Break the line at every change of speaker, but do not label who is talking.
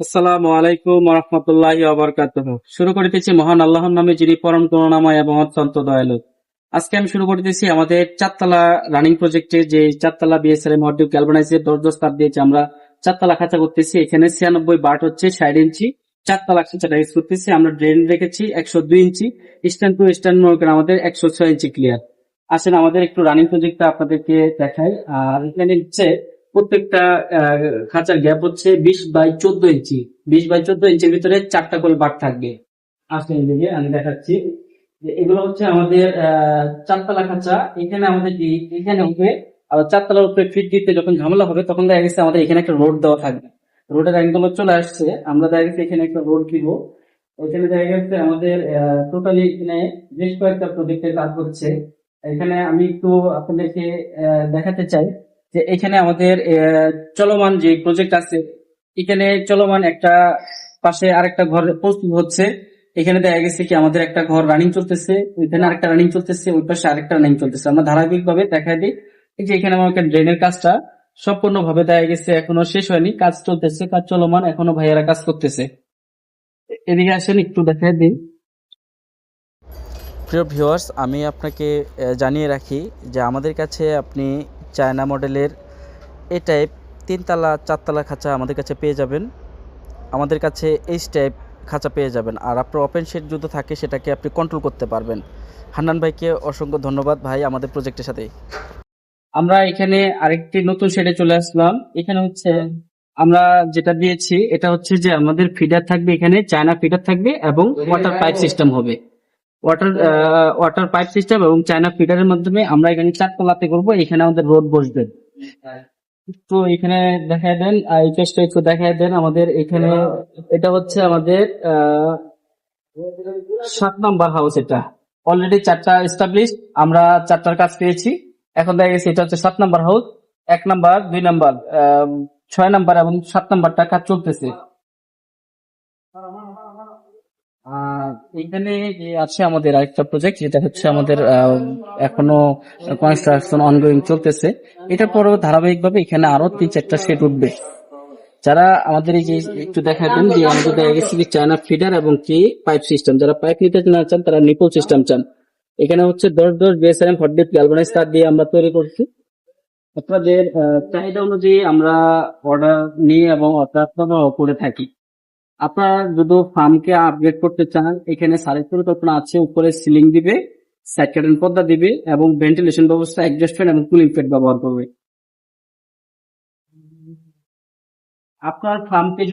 আসসালামু আলাইকুম ওয়া রাহমাতুল্লাহি ওয়া বারাকাতুহু। শুরু করিতেছি মহান আল্লাহর নামে, যিনি পরম করুণাময় এবং অত্যন্ত দয়ালু। আজকে আমি শুরু করতেছি আমাদের চারতলা রানিং প্রজেক্টে, যে চারতলা বিএসএল মডিউল গ্যালভানাইজের দরজা স্টার দিয়েছে। আমরা চারতলা খাঁচা করতেছি। এখানে 96 বাট হচ্ছে 60 ইঞ্চি। চারতলা খাঁচাটা ইউজ করতেছি। আমরা ড্রেন রেখেছি 102 ইঞ্চি। স্ট্যান্ড টু স্ট্যান্ড মনে করেন আমাদের 106 ইঞ্চি ক্লিয়ার। আসেন আমাদের একটু রানিং প্রজেক্টটা আপনাদেরকে দেখাই। আর এখানে হচ্ছে প্রত্যেকটা খাঁচার গ্যাপ হচ্ছে 20 বাই 14 ইঞ্চি। 20 বাই 14 ইঞ্চির ভিতরে চারটা করে বাট থাকবে। আসলে এদিকে আমি দেখাচ্ছি যে এগুলো হচ্ছে আমাদের চারতলা খাঁচা। এখানে আমাদের এখানে হবে। আর চারতলার উপরে ফিট দিতে যখন ঝামেলা হবে, তখন দেখা গেছে আমাদের এখানে একটা রোড দেওয়া থাকবে। রোডের অ্যাঙ্গেল চলে আসছে, আমরা দেখা গেছে এখানে একটা রোড দিব। ওইখানে দেখা গেছে আমাদের টোটালি এখানে বেশ কয়েকটা প্রজেক্টের কাজ হচ্ছে। এখানে আমি একটু আপনাদেরকে দেখাতে চাই যে এখানে আমাদের চলমান যে প্রজেক্ট আছে, এখানে চলমান একটা পাশে আরেকটা ঘর প্রস্তুত হচ্ছে। এখানে দেখা গেছে কি আমাদের একটা ঘর রানিং চলতেছে, ওইখানে আরেকটা রানিং চলতেছে, ওই পাশে আরেকটা রানিং চলতেছে। আমরা ধারাবাহিক ভাবে দেখা দিই। এই যে এখানে আমাকে ড্রেনের কাজটা সম্পূর্ণ ভাবে দেখা গেছে এখনো শেষ হয়নি, কাজ চলতেছে, কাজ চলমান, এখনো ভাইয়ারা কাজ করতেছে। এদিকে আসেন একটু দেখাই দিই।
প্রিয় ভিউয়ার্স, আমি আপনাকে জানিয়ে রাখি যে আমাদের কাছে আপনি চায়না মডেলের এই টাইপ 3 তলা 4 তলা খাঁচা আমাদের কাছে পেয়ে যাবেন। আমাদের কাছে এই টাইপ খাঁচা পেয়ে যাবেন। আর আপনার ওপেন শেড যদি থাকে, সেটাকে আপনি কন্ট্রোল করতে পারবেন। হান্নান ভাইকে অসংখ্য ধন্যবাদ ভাই আমাদের প্রজেক্টের সাথে।
আমরা এখানে আরেকটি নতুন শেডে চলে আসলাম। এখানে হচ্ছে আমরা যেটা দিয়েছি, এটা হচ্ছে যে আমাদের ফিডার থাকবে, এখানে চায়না ফিডার থাকবে এবং ওয়াটার পাইপ সিস্টেম হবে। ওয়াটার পাইপ সিস্টেম এবং চায়না ফিডারের মাধ্যমে আমরা এখানে চারতলাতে করবো। এখানে আমাদের রোড বসবে। তো এখানে দেখায় দেন, এই পেজটা একটু দেখায় দেন আমাদের এখানে। এটা হচ্ছে আমাদের 7 নাম্বার হাউস। এটা অলরেডি 4টা এস্টাবলিশ, আমরা 4টার কাজ পেয়েছি। এখন দেখা গেছে এটা হচ্ছে 7 number house. 1 number, 2 number, 6 number এবং 7 নাম্বারটা কাজ চলতেছে। আর এখানে যে আছে আমাদের আরেকটা প্রজেক্ট, যেটা হচ্ছে আমাদের এখনো কনস্ট্রাকশন অনগোয়িং চলতেছে। এটার পরেও ধারাবাহিকভাবে এখানে আরো 3-4টা সেট উঠবে। যারা আমাদের এই যে একটু দেখা দেন যে আমাদের দেখা গেছে কি চায়না ফিডার এবং কি পাইপ সিস্টেম, যারা পাইপ নিতে না চান তারা নিপল সিস্টেম চান। এখানে হচ্ছে 10 বিএসএম 40 গ্যালভানাইজ তার দিয়ে আমরা তৈরি করছি। আপনাদের চাহিদা অনুযায়ী আমরা অর্ডার নিই এবং অর্ডার করে থাকি। আপনারা যদি ফার্মকে আপগ্রেড করতে চান, এখানে সারের পরিকল্পনা আছে। উপরে সিলিং দিবে, সাইড কার্টেন পর্দা দিবে এবং ভেন্টিলেশন ব্যবস্থা, এক্সজস্ট ফ্যান এবং কুলিং প্যাড ব্যবহার করবে। আপনার ফার্মকে